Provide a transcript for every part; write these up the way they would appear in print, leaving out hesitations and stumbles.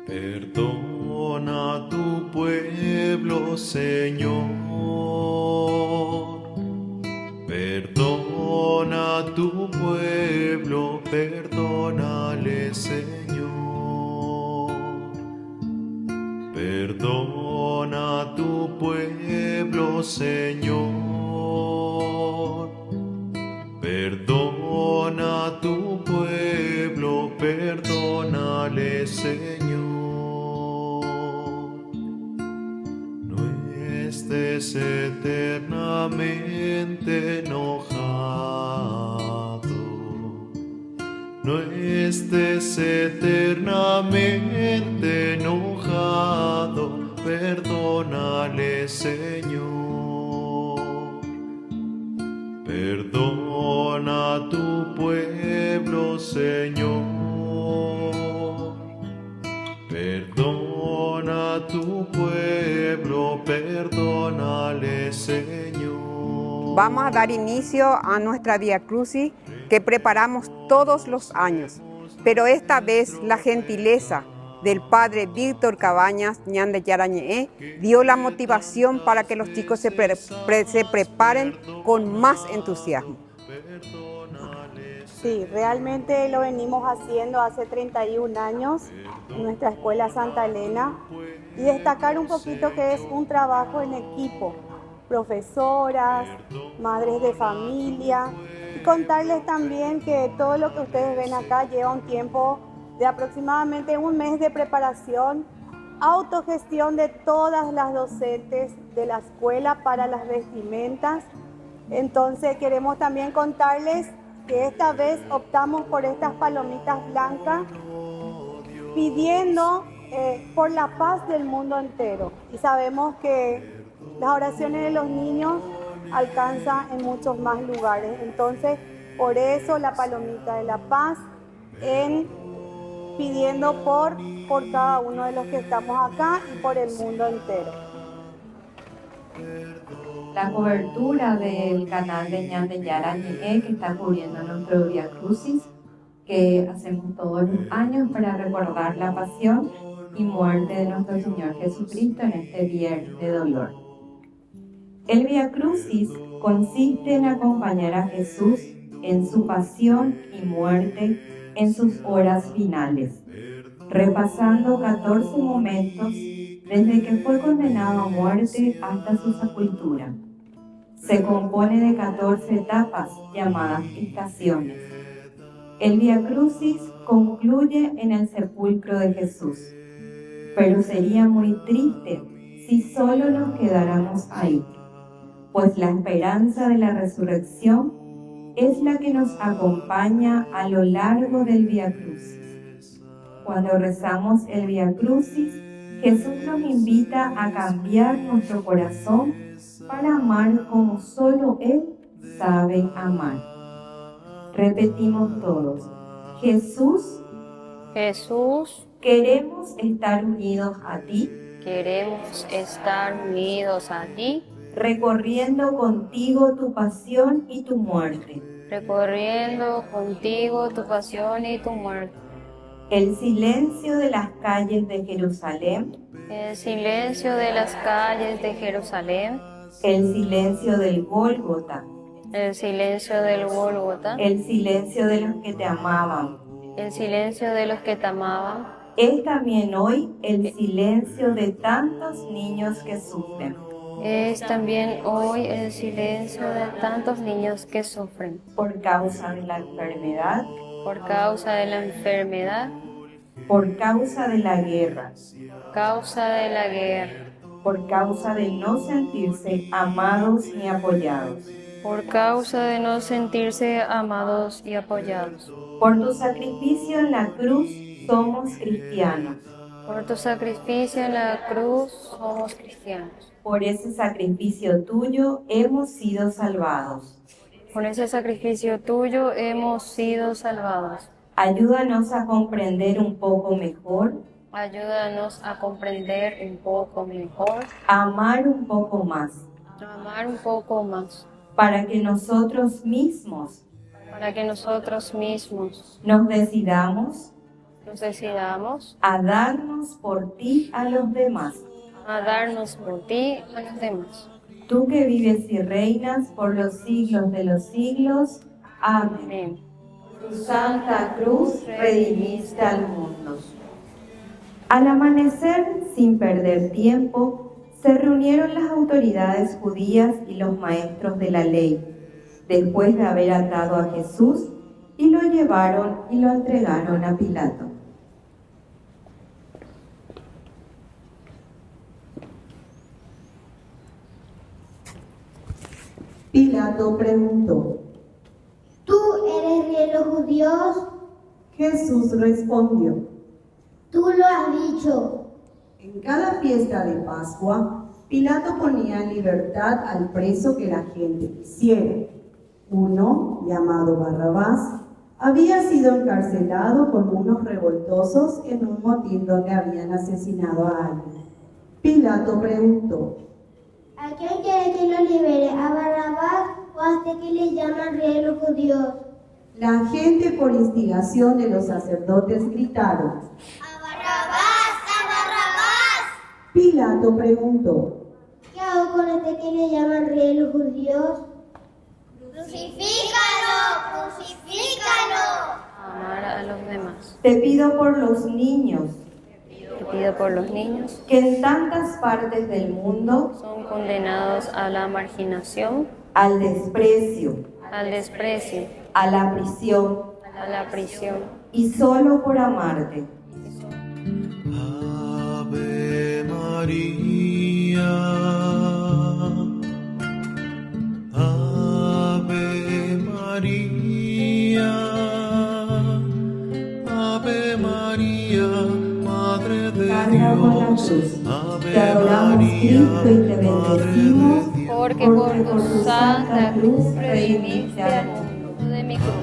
Perdona a tu pueblo, Señor. Perdona a tu pueblo, perdónale, Señor. Perdona a tu pueblo, Señor. Perdona a tu pueblo, perdónale, Señor. No estés eternamente enojado. No estés eternamente enojado. Perdónale, Señor. Perdona a tu pueblo, Señor. Perdona a tu pueblo, perdónale, Señor. Vamos a dar inicio a nuestra Vía Crucis que preparamos todos los años, pero esta vez la gentileza del padre Víctor Cabañas Ñande Yarañé dio la motivación para que los chicos se preparen con más entusiasmo. Sí, realmente lo venimos haciendo hace 31 años en nuestra escuela Santa Elena, y destacar un poquito que es un trabajo en equipo, profesoras, madres de familia, y contarles también que todo lo que ustedes ven acá lleva un tiempo de aproximadamente un mes de preparación, autogestión de todas las docentes de la escuela para las vestimentas. Entonces queremos también contarles que esta vez optamos por estas palomitas blancas, pidiendo por la paz del mundo entero. Y sabemos que las oraciones de los niños alcanzan en muchos más lugares. Entonces, por eso la palomita de la paz, pidiendo por cada uno de los que estamos acá y por el mundo entero. La cobertura del canal de Ñande Yarañé, que está cubriendo nuestro Vía Crucis, que hacemos todos los años para recordar la pasión y muerte de nuestro Señor Jesucristo en este viernes de dolor. El Vía Crucis consiste en acompañar a Jesús en su pasión y muerte en sus horas finales, repasando 14 momentos desde que fue condenado a muerte hasta su sepultura. Se compone de 14 etapas llamadas estaciones. El Vía Crucis concluye en el sepulcro de Jesús, pero sería muy triste si solo nos quedáramos ahí, pues la esperanza de la resurrección es la que nos acompaña a lo largo del Vía Crucis. Cuando rezamos el Vía Crucis, Jesús nos invita a cambiar nuestro corazón para amar como solo Él sabe amar. Repetimos todos: Jesús, Jesús, queremos estar unidos a ti, queremos estar unidos a ti, recorriendo contigo tu pasión y tu muerte, recorriendo contigo tu pasión y tu muerte. El silencio de las calles de Jerusalén, El silencio de las calles de Jerusalén, el silencio del Gólgota, el silencio del Gólgota, el silencio de los que te amaban, el silencio de los que te amaban, es también hoy el silencio de tantos niños que sufren. es también hoy el silencio de tantos niños que sufren por causa de la enfermedad, por causa de la enfermedad, por causa de la guerra, causa de la guerra, por causa de no sentirse amados ni apoyados, por causa de no sentirse amados y apoyados. Por tu sacrificio en la cruz somos cristianos. Por tu sacrificio en la cruz somos cristianos. Por ese sacrificio tuyo hemos sido salvados. Por ese sacrificio tuyo hemos sido salvados. Ayúdanos a comprender un poco mejor. Ayúdanos a comprender un poco mejor. A amar un poco más. A amar un poco más. Para que nosotros mismos nos decidamos nos decidamos a darnos por ti a los demás. a darnos por ti a los demás. Tú que vives y reinas por los siglos de los siglos. Amén. Amén. Tu santa cruz redimiste al mundo. Al amanecer, sin perder tiempo, se reunieron las autoridades judías y los maestros de la ley, después de haber atado a Jesús, y lo llevaron y lo entregaron a Pilato. Pilato preguntó: ¿Tú eres rey de los judíos? Jesús respondió: Tú lo has dicho. En cada fiesta de Pascua, Pilato ponía en libertad al preso que la gente quisiera. Uno, llamado Barrabás, había sido encarcelado con unos revoltosos en un motín donde habían asesinado a alguien. Pilato preguntó: ¿A quién quiere que lo libere? ¿A Barrabás o a este que le llaman rey de los judíos? La gente, por instigación de los sacerdotes, gritaron: ¡A Barrabás! ¡A Barrabás! Pilato preguntó: ¿Qué hago con este que le llaman rey de los judíos? ¡Crucifícalo! ¡Crucifícalo! Amar a los demás. Te pido por los niños, Te pido por los niños que en tantas partes del mundo, son condenados a la marginación, al desprecio, al desprecio, a la prisión, a la prisión. y solo por amarte. Ave María, Ave María, Ave María, Madre de Carga con la Dios, cruz. Te Ave adoramos, María, Cristo, y te bendecimos, Madre de Dios. Porque por tu santa cruz redimiste al mundo de mi cruz.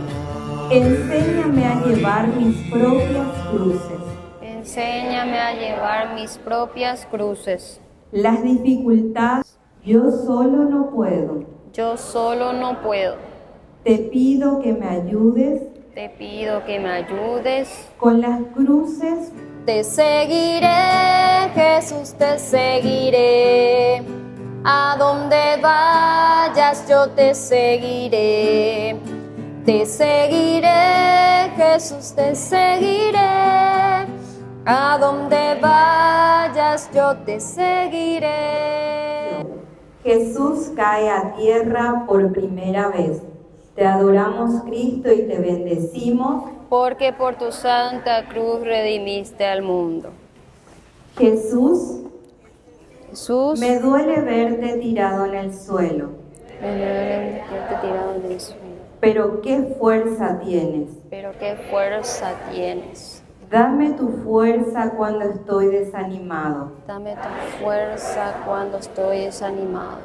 Enséñame a llevar mis propias cruces. Enséñame a llevar mis propias cruces. Las dificultades yo solo no puedo. Yo solo no puedo. Te pido que me ayudes Te pido que me ayudes. con las cruces. Te seguiré, Jesús, te seguiré. A donde vayas yo te seguiré. Te seguiré, Jesús, te seguiré. A donde vayas yo te seguiré. Jesús cae a tierra por primera vez. Te adoramos, Cristo, y te bendecimos. Porque por tu santa cruz redimiste al mundo. Jesús, Jesús, me duele verte tirado en el suelo, me duele verte tirado en el suelo. pero qué fuerza tienes. Pero qué fuerza tienes. Dame tu fuerza cuando estoy desanimado. Dame tu fuerza cuando estoy desanimado.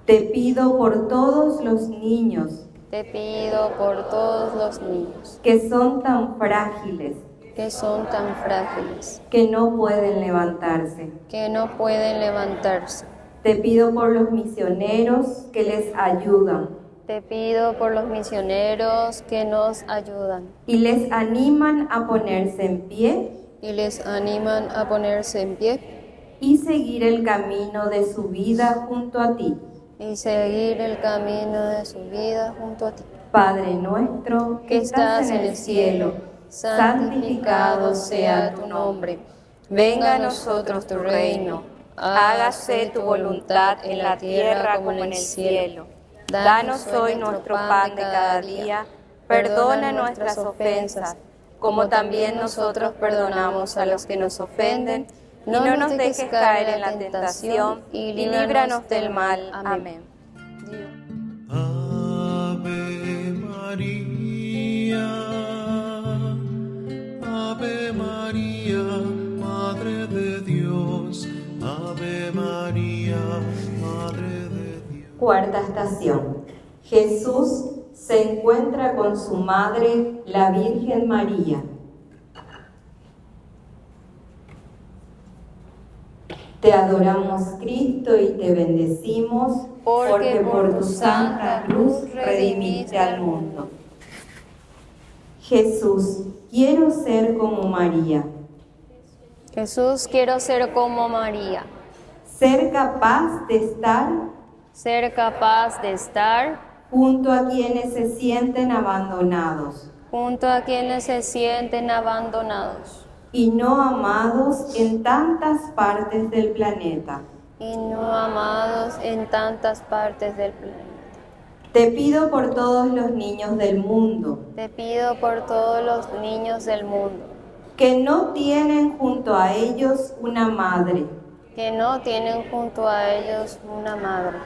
Te pido por todos los niños Te pido por todos los niños que son tan frágiles, que son tan frágiles, que no pueden levantarse. que no pueden levantarse. Te pido por los misioneros que les ayudan Te pido por los misioneros que nos ayudan y les animan a ponerse en pie y les animan a ponerse en pie y seguir el camino de su vida junto a ti. y seguir el camino de su vida junto a ti. Padre nuestro Que estás en el cielo, santificado sea tu nombre. Venga a nosotros tu reino. Hágase tu voluntad en la tierra como en el cielo. Danos hoy nuestro pan de cada día. Perdona nuestras ofensas, como también nosotros perdonamos a los que nos ofenden. No nos dejes caer en la tentación y líbranos del mal. Amén. Ave María, Ave María, Madre de Dios, Ave María, Madre de Dios. Cuarta estación. Jesús se encuentra con su madre, la Virgen María. Te adoramos, Cristo, y te bendecimos, porque por tu santa cruz redimiste al mundo. Jesús, quiero ser como María. Jesús, quiero ser como María. Ser capaz de estar Ser capaz de estar junto a quienes se sienten abandonados junto a quienes se sienten abandonados y no amados en tantas partes del planeta. y no amados en tantas partes del planeta. Te pido por todos los niños del mundo Te pido por todos los niños del mundo que no tienen junto a ellos una madre, que no tienen junto a ellos una madre.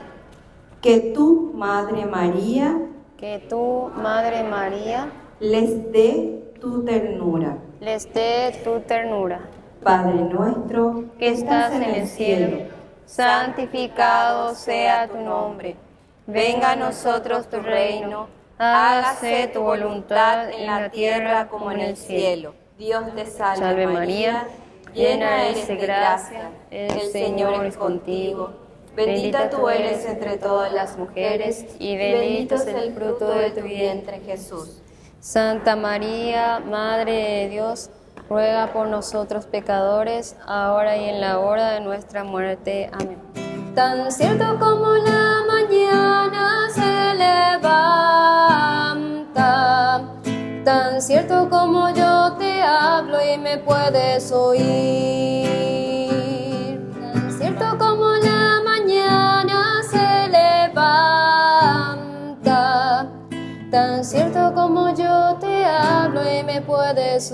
que tú, Madre María, Que tú, Madre María, les dé tu ternura. les dé tu ternura. Padre nuestro Que estás en el cielo, santificado sea tu nombre. Venga a nosotros tu reino, hágase tu voluntad en la tierra como en el cielo. Dios te Salve María, llena eres de gracia, el Señor es contigo. Bendita tú eres entre todas las mujeres y bendito es el fruto de tu vientre, Jesús. Santa María, Madre de Dios, ruega por nosotros pecadores, ahora y en la hora de nuestra muerte. Amén. Tan cierto como la mañana se levanta, tan cierto como yo te hablo y me puedes oír, tan cierto como la mañana se levanta, tan cierto como yo te hablo y me puedes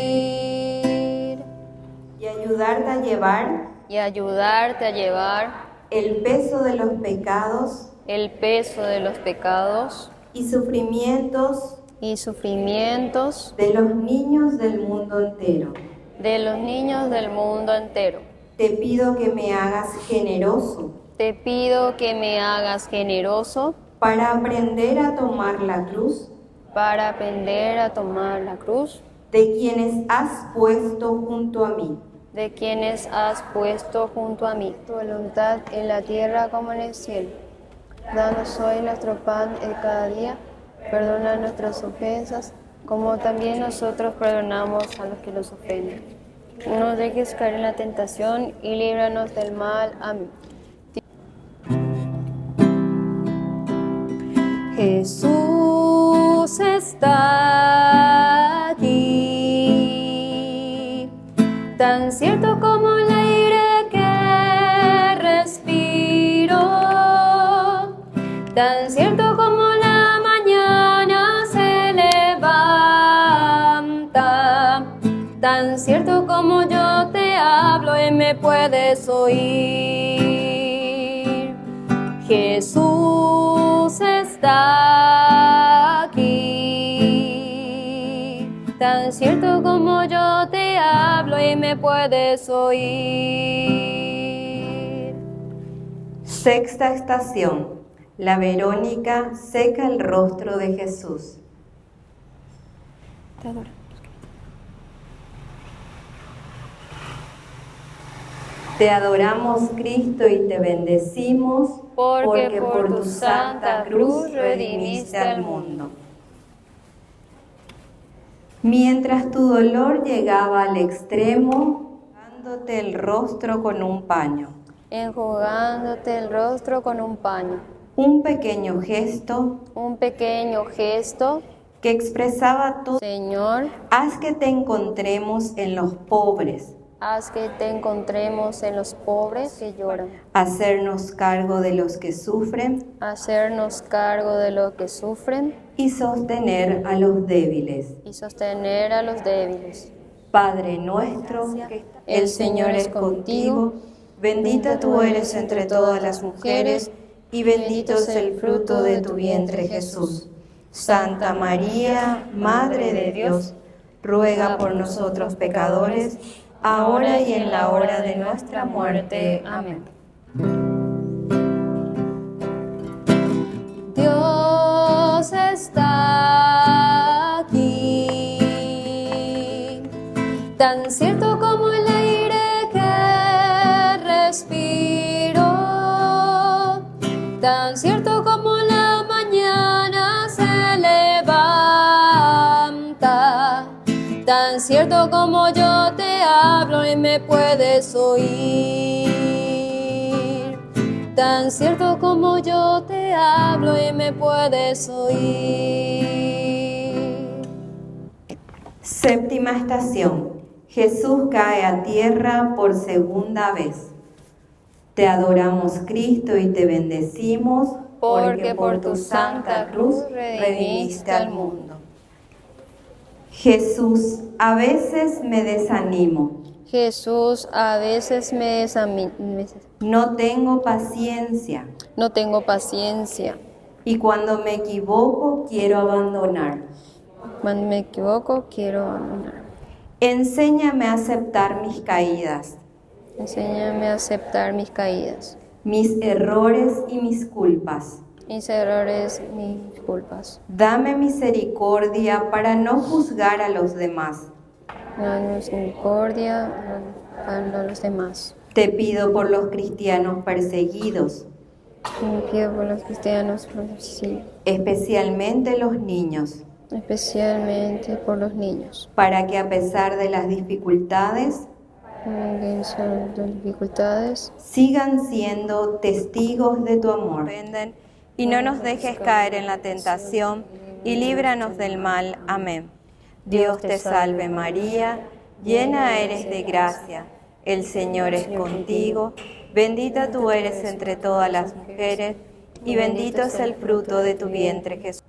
oír. y ayudarte a llevar Y ayudarte a llevar el peso de los pecados el peso de los pecados y sufrimientos y sufrimientos de los niños del mundo entero. de los niños del mundo entero. Te pido que me hagas generoso Te pido que me hagas generoso para aprender a tomar la cruz para aprender a tomar la cruz de quienes has puesto junto a mí. de quienes has puesto junto a mí. Tu voluntad en la tierra como en el cielo. Danos hoy nuestro pan de cada día. Perdona nuestras ofensas, como también nosotros perdonamos a los que nos ofenden. No nos dejes caer en la tentación y líbranos del mal. Amén. Jesús está aquí, tan cierto como el aire que respiro, tan cierto como la mañana se levanta, tan cierto como yo te hablo y me puedes oír. Jesús está aquí, tan cierto como yo te hablo y me puedes oír. Sexta estación. La Verónica seca el rostro de Jesús. Te adoro. Te adoramos, Cristo, y te bendecimos, Porque por tu santa cruz redimiste al mundo. Mientras tu dolor llegaba al extremo, enjugándote el rostro con un paño. Enjugándote el rostro con un paño. Un pequeño gesto Un pequeño gesto, que expresaba todo. Señor, Haz que te encontremos en los pobres, haz que te encontremos en los pobres que lloran. hacernos cargo de los que sufren Hacernos cargo de los que sufren y sostener a los débiles. y sostener a los débiles. Padre nuestro, el Señor es contigo, bendita tú eres entre todas las mujeres y bendito es el fruto de tu vientre, Jesús. Santa María, Madre de Dios, ruega por nosotros pecadores, ahora y en la hora de nuestra muerte. Amén. Dios está aquí, tan cierto como el aire que respiro, tan cierto como la mañana se levanta, Tan cierto como yo te hablo y me puedes oír. Tan cierto como yo te hablo y me puedes oír. Séptima estación. Jesús cae a tierra por segunda vez. Te adoramos, Cristo, y te bendecimos, porque por tu santa cruz redimiste al mundo. Jesús, a veces me desanimo. Jesús, a veces me desanimo. No tengo paciencia. No tengo paciencia. Y cuando me equivoco, quiero abandonar. Cuando me equivoco, quiero abandonar. Enséñame a aceptar mis caídas. Enséñame a aceptar mis caídas. Mis errores y mis culpas. Mis errores, mis culpas. Dame misericordia para no juzgar a los demás. Dame misericordia para los demás. Te pido por los cristianos perseguidos. Me pido por los cristianos, sí. Especialmente los niños. Especialmente por los niños. Para que a pesar de las dificultades, sigan siendo testigos de tu amor. Y no nos dejes caer en la tentación, y líbranos del mal. Amén. Dios te salve María, llena eres de gracia, el Señor es contigo, bendita tú eres entre todas las mujeres, y bendito es el fruto de tu vientre, Jesús.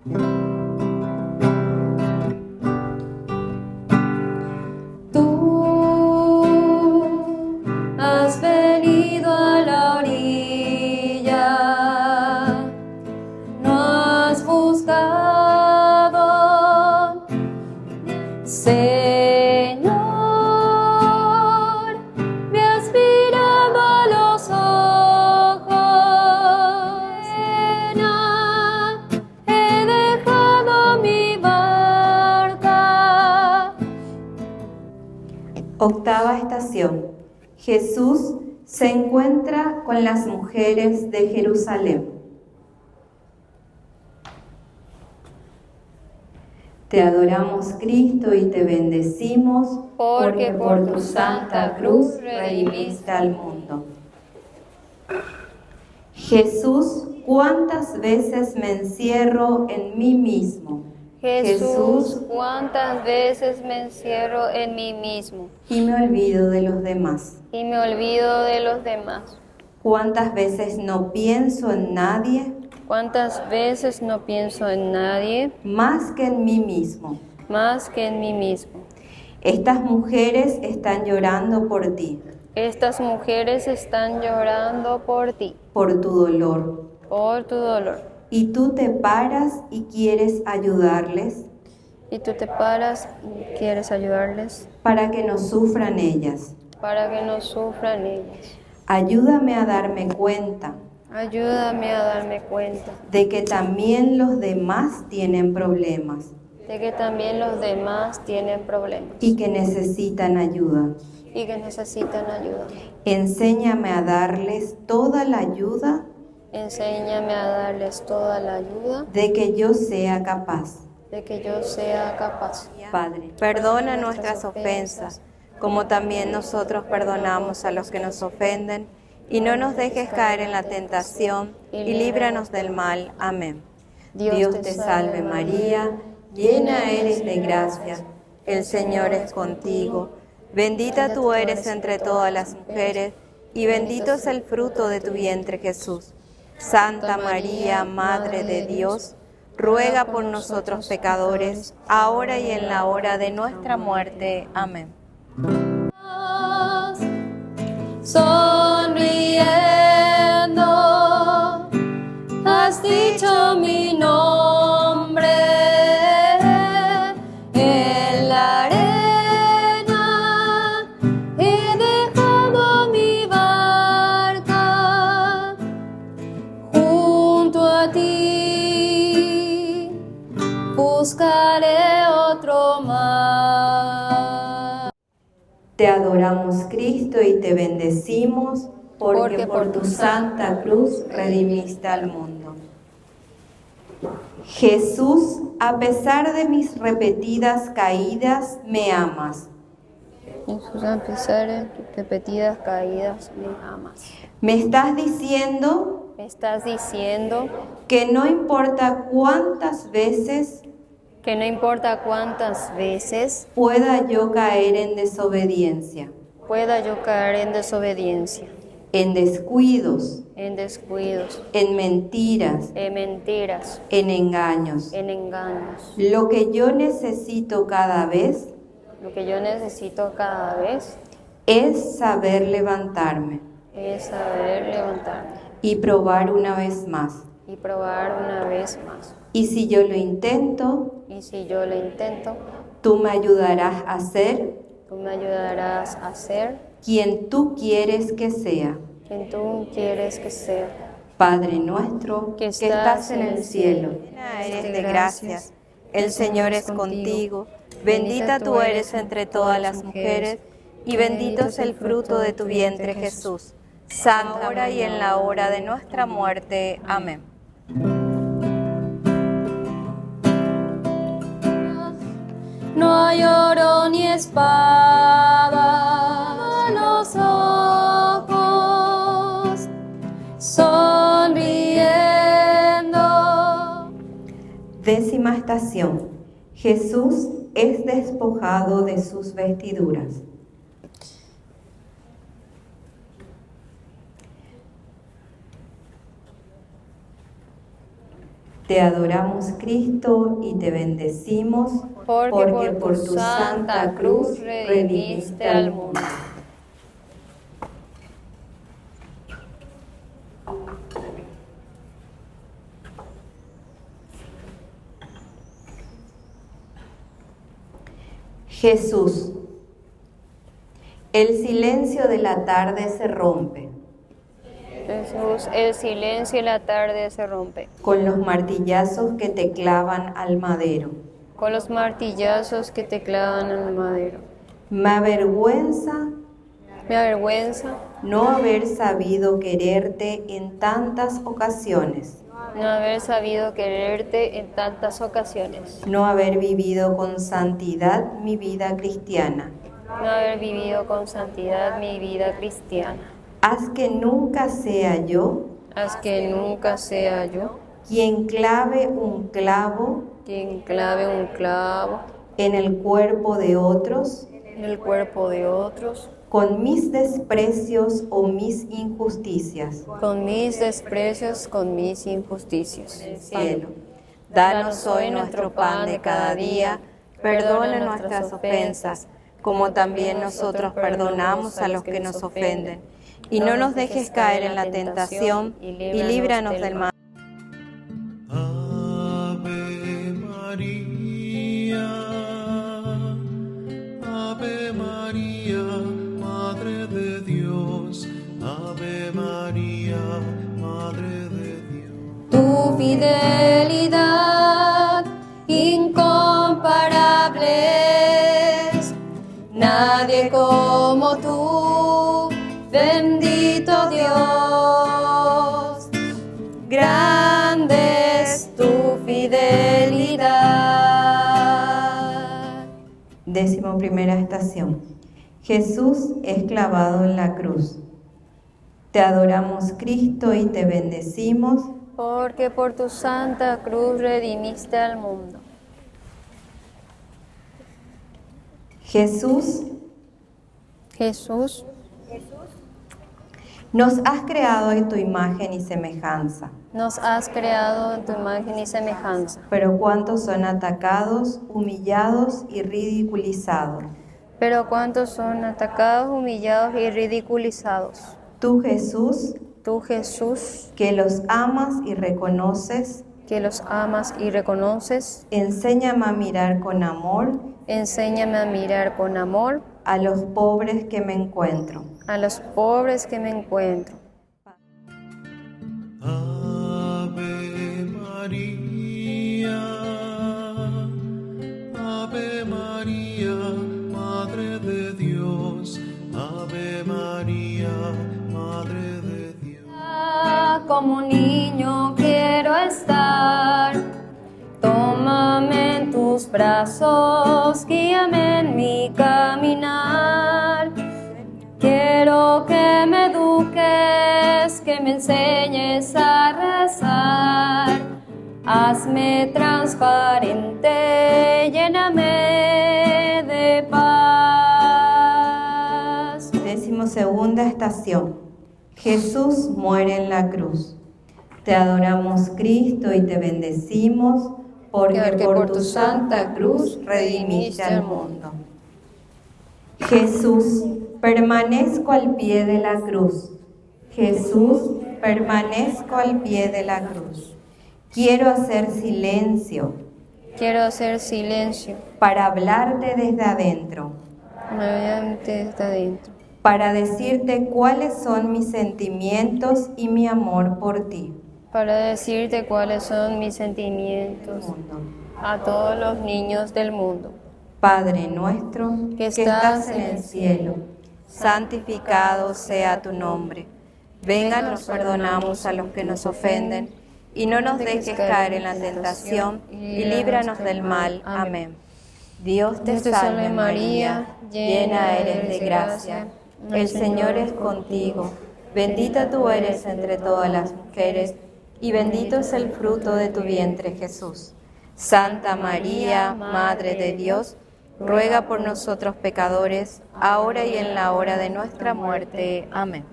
Has venido a la orilla, no has buscado, Señor, me has mirado a los ojos, he dejado mi barca. Octava estación. Jesús se encuentra con las mujeres de Jerusalén. Te adoramos, Cristo, y te bendecimos, porque por tu santa cruz redimiste al mundo. Jesús, ¿cuántas veces me encierro en mí mismo? Jesús, ¿cuántas veces me encierro en mí mismo? Y me olvido de los demás. Y me olvido de los demás. ¿Cuántas veces no pienso en nadie? ¿Cuántas veces no pienso en nadie? Más que en mí mismo. Más que en mí mismo. Estas mujeres están llorando por ti. Estas mujeres están llorando por ti. Por tu dolor. Por tu dolor. Y tú te paras y quieres ayudarles. Y tú te paras y quieres ayudarles. Para que no sufran ellas. Para que no sufran ellas. Ayúdame a darme cuenta. Ayúdame a darme cuenta. De que también los demás tienen problemas. De que también los demás tienen problemas. Y que necesitan ayuda. Y que necesitan ayuda. Enséñame a darles toda la ayuda. Enséñame a darles toda la ayuda. De que yo sea capaz. De que yo sea capaz. Padre, perdona nuestras ofensas, como también nosotros perdonamos a los que nos ofenden, y no nos dejes caer en la tentación, y líbranos del mal. Amén. Dios te salve María, llena eres de gracia, el Señor es contigo, bendita tú eres entre todas las mujeres, y bendito es el fruto de tu vientre, Jesús. Santa María, Madre de Dios, ruega por nosotros pecadores, ahora y en la hora de nuestra muerte. Amén. Sonriendo, has dicho mi nombre en la arena, he dejado mi barca junto a ti, buscaré otro mar. Te adoramos, Cristo, y te bendecimos, porque por tu santa cruz redimiste al mundo. Jesús, a pesar de mis repetidas caídas, me amas. Jesús, a pesar de tus repetidas caídas, me amas. Me estás diciendo que no importa cuántas veces pueda yo caer en desobediencia, en descuidos, en mentiras, en engaños. Lo que yo necesito cada vez es saber levantarme y probar una vez más. Y si yo lo intento, tú me ayudarás a ser quien tú quieres que sea. Padre nuestro que estás en el cielo, llena eres de gracias. El Señor es contigo. Bendita tú eres entre todas las mujeres, y bendito es el fruto de tu vientre, Jesús. Santa ahora y en la hora de nuestra muerte. Amén. No hay oro ni espada, los ojos sonriendo. 10ª estación. Jesús es despojado de sus vestiduras. Te adoramos, Cristo, y te bendecimos, porque por tu santa cruz redimiste al mundo. Jesús, el silencio de la tarde se rompe. Jesús, el silencio de la tarde se rompe. Con los martillazos que te clavan al madero. Con los martillazos que te clavan al madero. Me avergüenza no haber sabido quererte en tantas ocasiones. No haber sabido quererte en tantas ocasiones. No haber vivido con santidad mi vida cristiana. No haber vivido con santidad mi vida cristiana. Haz que nunca sea yo. Haz que nunca sea yo. Quien clave un clavo. Quien clave un clavo. En el cuerpo de otros. En el cuerpo de otros. Con mis desprecios o mis injusticias. Con mis desprecios, con mis injusticias. Cielo, danos hoy nuestro pan de cada día, perdona nuestras ofensas, como también nosotros perdonamos a los que nos ofenden. Y no nos dejes caer en la tentación, y líbranos del mal. Ave María, Ave María, Madre de Dios, Ave María, Madre de Dios. Tu fidelidad incomparable es, nadie como tú, bendito Dios. Grande es tu fidelidad. 11ª estación. Jesús es clavado en la cruz. Te adoramos, Cristo, y te bendecimos, porque por tu santa cruz redimiste al mundo. Jesús, nos has creado en tu imagen y semejanza. Nos has creado en tu imagen y semejanza. Pero cuántos son atacados, humillados y ridiculizados. Pero cuántos son atacados, humillados y ridiculizados. Tú, Jesús, que los amas y reconoces, enséñame a mirar con amor, a los pobres que me encuentro. Ave María, Ave María, Madre de Dios, Ave María, Madre de Dios. Como un niño quiero estar tus brazos, guíame en mi caminar. Quiero que me eduques, que me enseñes a rezar. Hazme transparente, lléname de paz. 12ª estación. Jesús muere en la cruz. Te adoramos, Cristo, y te bendecimos, porque por tu santa cruz redimiste al mundo. Jesús, permanezco al pie de la cruz. Jesús, permanezco al pie de la cruz. Quiero hacer silencio. Quiero hacer silencio. Para hablarte desde adentro. Desde adentro. Para decirte cuáles son mis sentimientos y mi amor por ti. Para decirte cuáles son mis sentimientos a todos los niños del mundo. Padre nuestro, que estás en el cielo, santificado sea tu nombre. Venga, nos perdonamos a los que nos ofenden, y no nos dejes caer en la tentación, y líbranos del mal. Amén. Dios te salve María, llena eres de gracia. El Señor es contigo. Bendita tú eres entre todas las mujeres, y bendito es el fruto de tu vientre, Jesús. Santa María, Madre de Dios, ruega por nosotros pecadores, ahora y en la hora de nuestra muerte. Amén.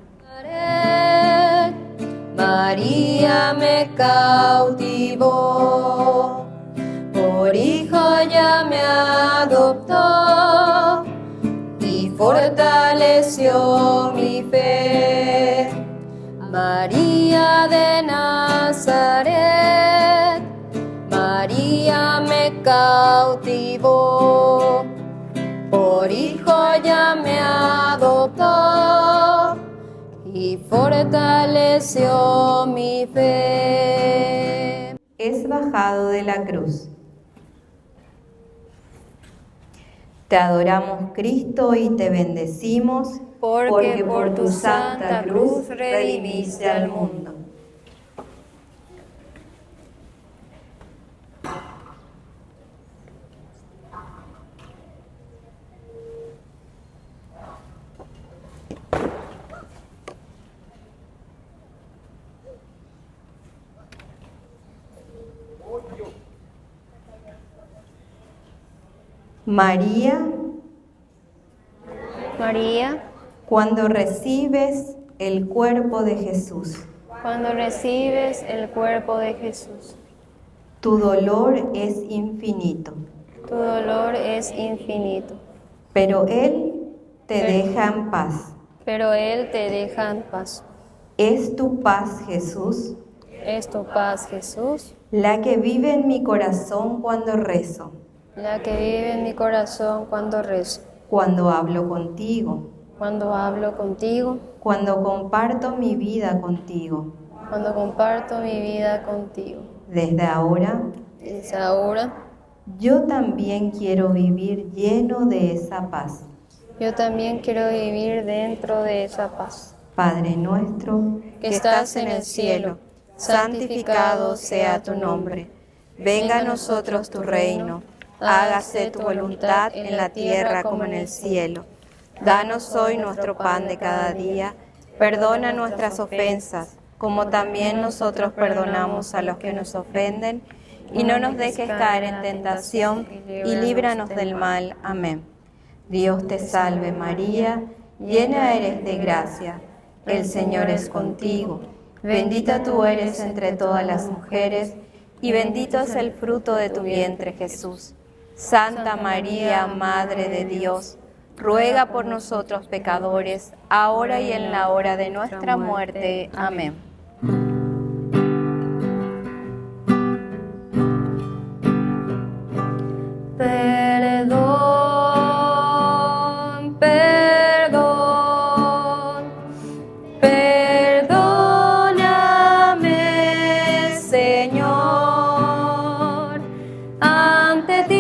María me cautivó, por hijo ya me adoptó y fortaleció mi fe. María de Nazaret, María me cautivó, por hijo ya me adoptó y fortaleció mi fe. Es bajado de la cruz. Te adoramos, Cristo, y te bendecimos, porque por tu santa cruz redimiste al mundo. María, cuando recibes el cuerpo de Jesús, cuando recibes el cuerpo de Jesús, tu dolor es infinito, tu dolor es infinito, pero Él te deja en paz. Pero Él te deja en paz. ¿Es tu paz, Jesús? ¿Es tu paz, Jesús? La que vive en mi corazón cuando rezo. La que vive en mi corazón cuando rezo. Cuando hablo contigo. Cuando hablo contigo. Cuando comparto mi vida contigo. Cuando comparto mi vida contigo. Desde ahora. Desde ahora. Yo también quiero vivir lleno de esa paz. Yo también quiero vivir dentro de esa paz. Padre nuestro, que estás en el cielo, santificado sea tu nombre. Venga a nosotros tu reino. Hágase tu voluntad en la tierra como en el cielo. Danos hoy nuestro pan de cada día. Perdona nuestras ofensas, como también nosotros perdonamos a los que nos ofenden. Y no nos dejes caer en tentación, y líbranos del mal. Amén. Dios te salve María, llena eres de gracia. El Señor es contigo. Bendita tú eres entre todas las mujeres, y bendito es el fruto de tu vientre, Jesús. Santa María, Madre de Dios, ruega por nosotros pecadores, ahora y en la hora de nuestra muerte. Amén. Perdón, perdón, perdóname, Señor, ante ti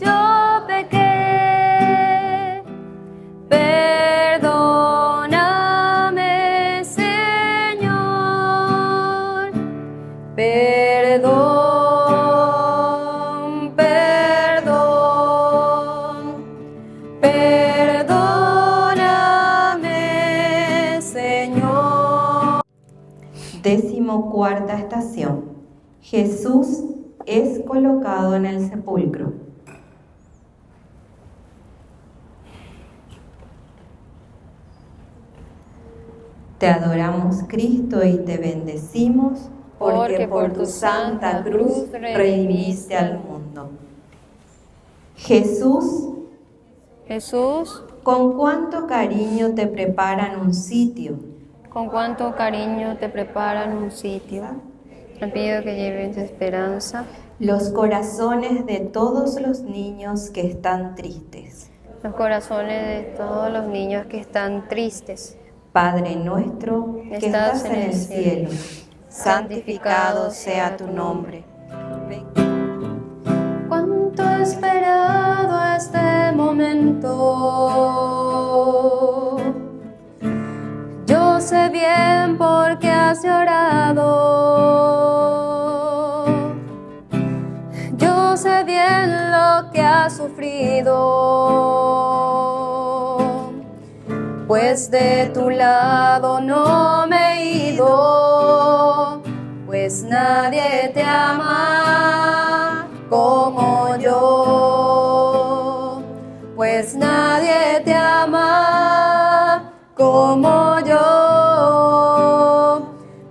yo pequé, perdóname, 14ª estación. Jesús es colocado en el sepulcro. Te adoramos, Cristo, y te bendecimos, porque por tu santa cruz redimiste al mundo. Jesús, con cuánto cariño te preparan un sitio. Con cuánto cariño te preparan un sitio. Te pido que lleves esperanza los corazones de todos los niños que están tristes. Los corazones de todos los niños que están tristes. Padre nuestro que estás en el cielo, santificado sea tu nombre. Cuánto he esperado este momento. Yo sé bien por qué has llorado. Yo sé bien lo que has sufrido. Pues de tu lado no me he ido, pues nadie te ama como yo, pues nadie te ama como yo.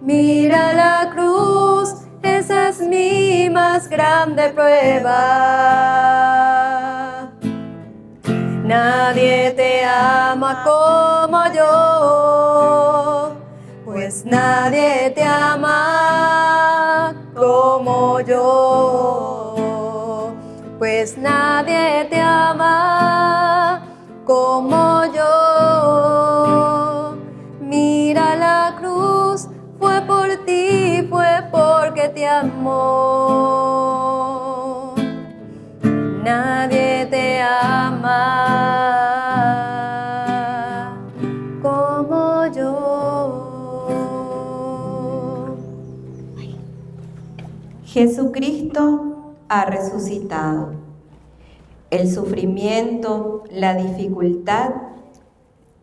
Mira la cruz, esa es mi más grande prueba. Nadie te ama como yo, pues nadie te ama como yo, pues nadie te ama como yo. Mira la cruz, fue por ti, fue porque te amó. Nadie te ama como yo. Jesucristo ha resucitado. El sufrimiento, la dificultad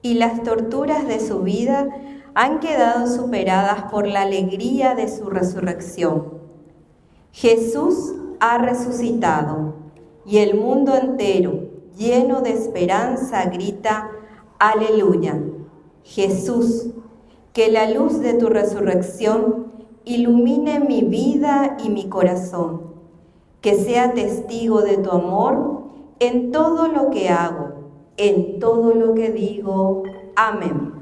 y las torturas de su vida han quedado superadas por la alegría de su resurrección. Jesús ha resucitado y el mundo entero, lleno de esperanza, grita: ¡Aleluya! Jesús, que la luz de tu resurrección ilumine mi vida y mi corazón, que sea testigo de tu amor en todo lo que hago, en todo lo que digo. Amén.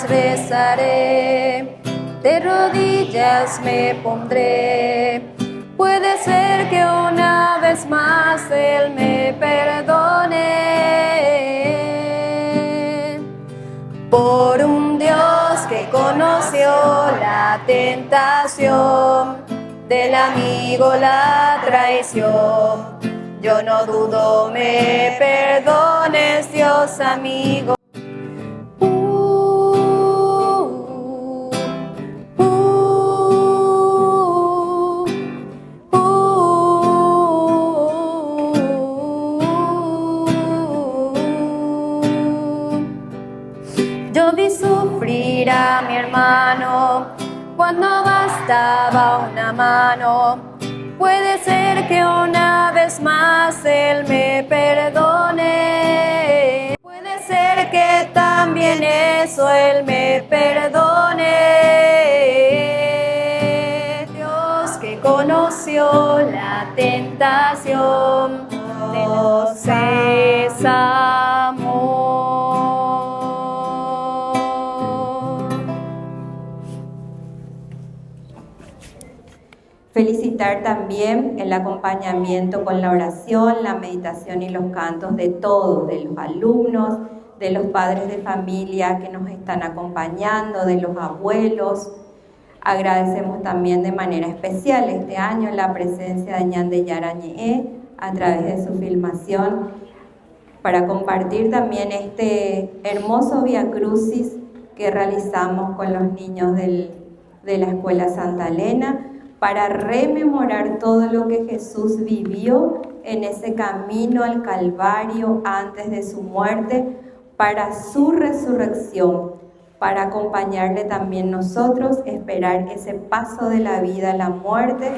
Rezaré, de rodillas me pondré. Puede ser que una vez más Él me perdone. Por un Dios que conoció la tentación, del amigo la traición, yo no dudo me perdones, Dios amigo. Yo vi sufrir a mi hermano cuando bastaba una mano. Puede ser que una vez más Él me perdone. Puede ser que también eso Él me perdone. Dios que conoció la tentación, de los es amor. Felicitar también el acompañamiento con la oración, la meditación y los cantos de todos, de los alumnos, de los padres de familia que nos están acompañando, de los abuelos. Agradecemos también de manera especial este año la presencia de Ñande Yara Ñe'e a través de su filmación para compartir también este hermoso Vía Crucis que realizamos con los niños de la Escuela Santa Elena, para rememorar todo lo que Jesús vivió en ese camino al Calvario antes de su muerte, para su resurrección, para acompañarle también nosotros, esperar ese paso de la vida a la muerte.